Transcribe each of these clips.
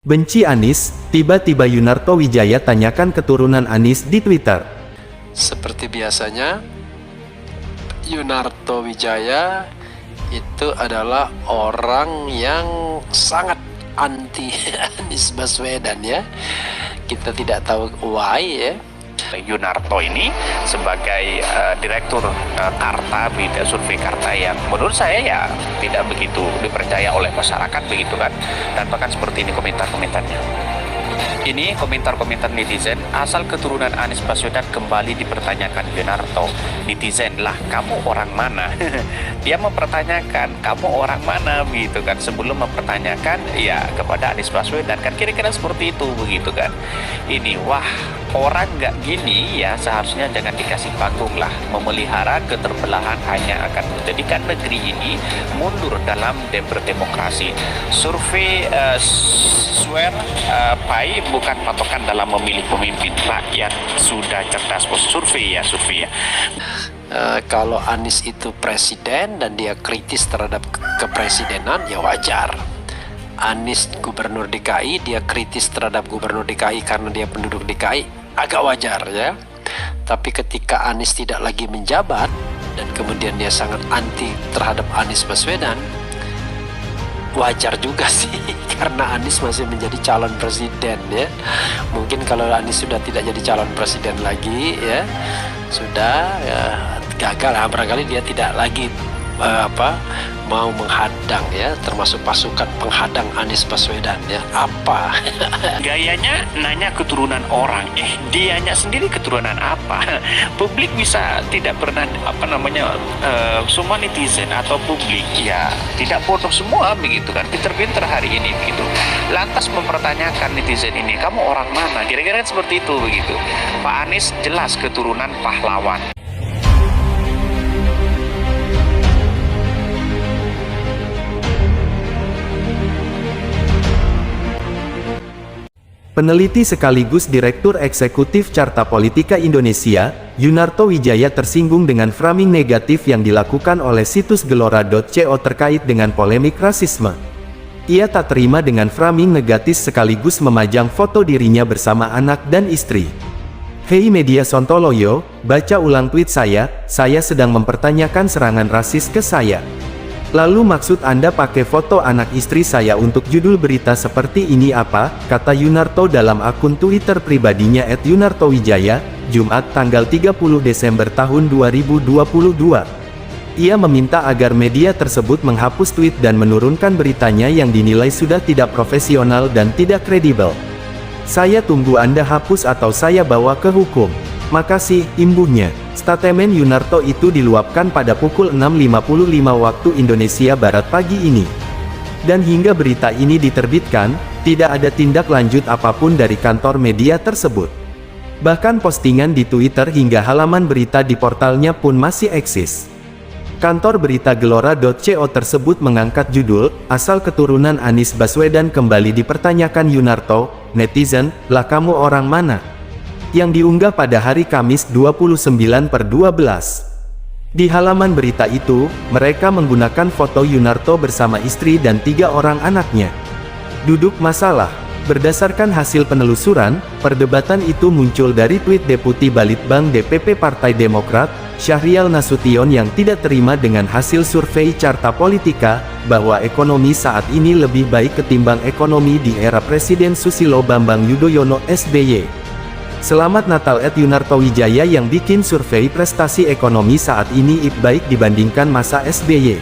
Benci Anies, tiba-tiba Yunarto Wijaya tanyakan keturunan Anies di Twitter. Seperti biasanya, Yunarto Wijaya itu adalah orang yang sangat anti Anies Baswedan ya. Kita tidak tahu why ya. Yunarto ini sebagai direktur Carta, Bidang Survei Carta yang menurut saya ya tidak begitu dipercaya oleh masyarakat begitu kan, dan bahkan seperti ini komentar-komentarnya. Ini komentar-komentar netizen, asal keturunan Anies Baswedan kembali dipertanyakan Yunarto. Netizen lah, kamu orang mana? Dia mempertanyakan, kamu orang mana begitu kan, sebelum mempertanyakan ya kepada Anies Baswedan kan, kira-kira seperti itu begitu kan. Ini wah, orang nggak gini ya seharusnya jangan dikasih panggung lah. Memelihara keterbelahan hanya akan menjadikan negeri ini mundur dalam berdemokrasi. Survei swear Pai bukan patokan dalam memilih pemimpin. Rakyat sudah cerdas bos. Survei ya. Kalau Anies itu presiden dan dia kritis terhadap kepresidenan ya wajar. Anies gubernur DKI, dia kritis terhadap gubernur DKI karena dia penduduk DKI, agak wajar ya. Tapi ketika Anies tidak lagi menjabat dan kemudian dia sangat anti terhadap Anies Baswedan, wajar juga sih karena Anies masih menjadi calon presiden ya. Mungkin kalau Anies sudah tidak jadi calon presiden lagi ya, sudah ya, gagal lah, barangkali dia tidak lagi mau menghadang ya, termasuk pasukan penghadang Anies Baswedan ya. Apa gayanya nanya keturunan orang, dianya sendiri keturunan apa? Publik bisa tidak pernah semua netizen atau publik ya tidak bodoh semua begitu kan, pinter-pinter hari ini begitu. Lantas mempertanyakan netizen ini, kamu orang mana? Kira-kira seperti itu begitu. Pak Anies jelas keturunan pahlawan. Peneliti sekaligus Direktur Eksekutif Carta Politika Indonesia, Yunarto Wijaya tersinggung dengan framing negatif yang dilakukan oleh situs gelora.co terkait dengan polemik rasisme. Ia tak terima dengan framing negatif sekaligus memajang foto dirinya bersama anak dan istri. Hei media Sontoloyo, baca ulang tweet saya sedang mempertanyakan serangan rasis ke saya. Lalu maksud Anda pakai foto anak istri saya untuk judul berita seperti ini apa? Kata Yunarto dalam akun Twitter pribadinya @yunartowijaya, Jumat tanggal 30 Desember tahun 2022. Ia meminta agar media tersebut menghapus tweet dan menurunkan beritanya yang dinilai sudah tidak profesional dan tidak kredibel. Saya tunggu Anda hapus atau saya bawa ke hukum. Makasih, imbuhnya. Statemen Yunarto itu diluapkan pada pukul 6.55 waktu Indonesia Barat pagi ini. Dan hingga berita ini diterbitkan, tidak ada tindak lanjut apapun dari kantor media tersebut. Bahkan postingan di Twitter hingga halaman berita di portalnya pun masih eksis. Kantor berita gelora.co tersebut mengangkat judul, asal keturunan Anies Baswedan kembali dipertanyakan Yunarto, netizen, lah kamu orang mana? Yang diunggah pada hari Kamis 29/12. Di halaman berita itu, mereka menggunakan foto Yunarto bersama istri dan 3 orang anaknya. Duduk masalah. Berdasarkan hasil penelusuran, perdebatan itu muncul dari tweet Deputi Balitbang DPP Partai Demokrat, Syahrial Nasution yang tidak terima dengan hasil survei Carta Politika, bahwa ekonomi saat ini lebih baik ketimbang ekonomi di era Presiden Susilo Bambang Yudhoyono SBY. Selamat Natal @Yunarto Wijaya yang bikin survei prestasi ekonomi saat ini baik dibandingkan masa SBY.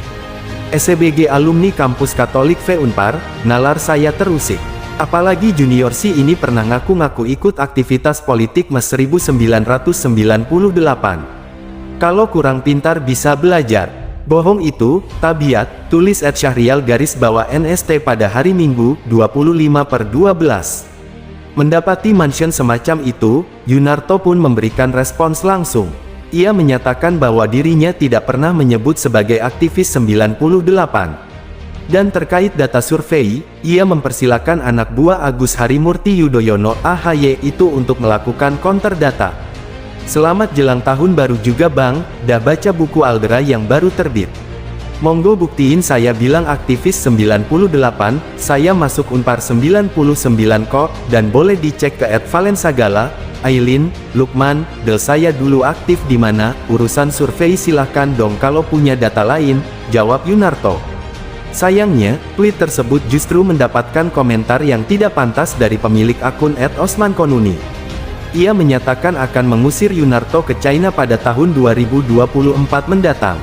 SBG alumni kampus Katolik Unpar, nalar saya terusik. Apalagi junior si ini pernah ngaku-ngaku ikut aktivitas politik Mas 1998. Kalau kurang pintar bisa belajar. Bohong itu, tabiat, tulis @syahrial_NST pada hari Minggu, 25/12. Mendapati mention semacam itu, Yunarto pun memberikan respons langsung. Ia menyatakan bahwa dirinya tidak pernah menyebut sebagai aktivis 98. Dan terkait data survei, ia mempersilakan anak buah Agus Harimurti Yudhoyono (AHY) itu untuk melakukan counter data. Selamat jelang tahun baru juga Bang, dah baca buku Aldera yang baru terbit? Monggo buktiin saya bilang aktivis 98, saya masuk Unpar 99 kok, dan boleh dicek ke @valensagala, Aileen, Lukman, Del saya dulu aktif di mana, urusan survei silahkan dong kalau punya data lain, jawab Yunarto. Sayangnya, tweet tersebut justru mendapatkan komentar yang tidak pantas dari pemilik akun @osmankonuni. Ia menyatakan akan mengusir Yunarto ke China pada tahun 2024 mendatang.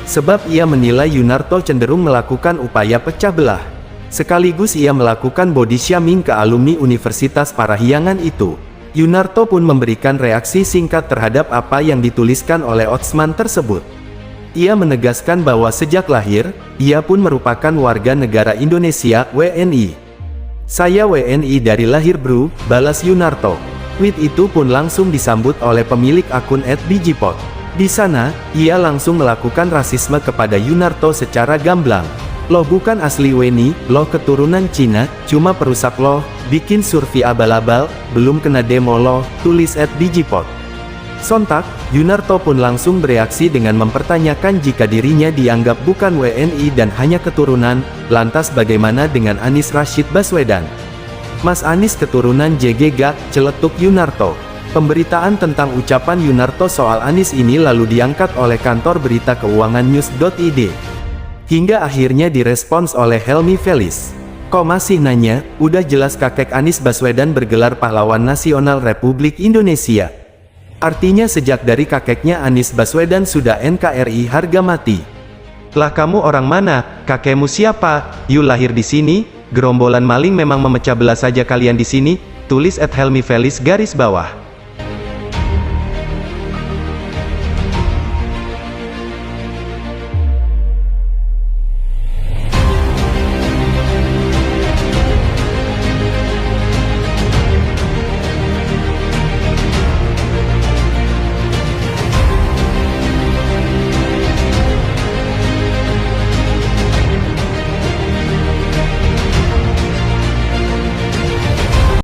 Sebab ia menilai Yunarto cenderung melakukan upaya pecah belah. Sekaligus ia melakukan body shaming ke alumni Universitas Parahyangan itu. Yunarto pun memberikan reaksi singkat terhadap apa yang dituliskan oleh Osman tersebut. Ia menegaskan bahwa sejak lahir, ia pun merupakan warga negara Indonesia, WNI. Saya WNI dari lahir bro, balas Yunarto. Tweet itu pun langsung disambut oleh pemilik akun @bijipot. Di sana, ia langsung melakukan rasisme kepada Yunarto secara gamblang. Loh bukan asli WNI, loh keturunan Cina, cuma perusak loh, bikin survei abal-abal, belum kena demo loh, tulis @bijipot. Sontak, Yunarto pun langsung bereaksi dengan mempertanyakan jika dirinya dianggap bukan WNI dan hanya keturunan, lantas bagaimana dengan Anies Rashid Baswedan? Mas Anies keturunan JGG, celetuk Yunarto. Pemberitaan tentang ucapan Yunarto soal Anies ini lalu diangkat oleh kantor berita keuangan news.id. Hingga akhirnya direspons oleh Helmi Felis. Kok masih nanya, udah jelas kakek Anies Baswedan bergelar pahlawan nasional Republik Indonesia. Artinya sejak dari kakeknya Anies Baswedan sudah NKRI harga mati. Lah kamu orang mana, kakekmu siapa, you lahir di sini, gerombolan maling memang memecah belah saja kalian di sini, tulis @helmi felis garis bawah.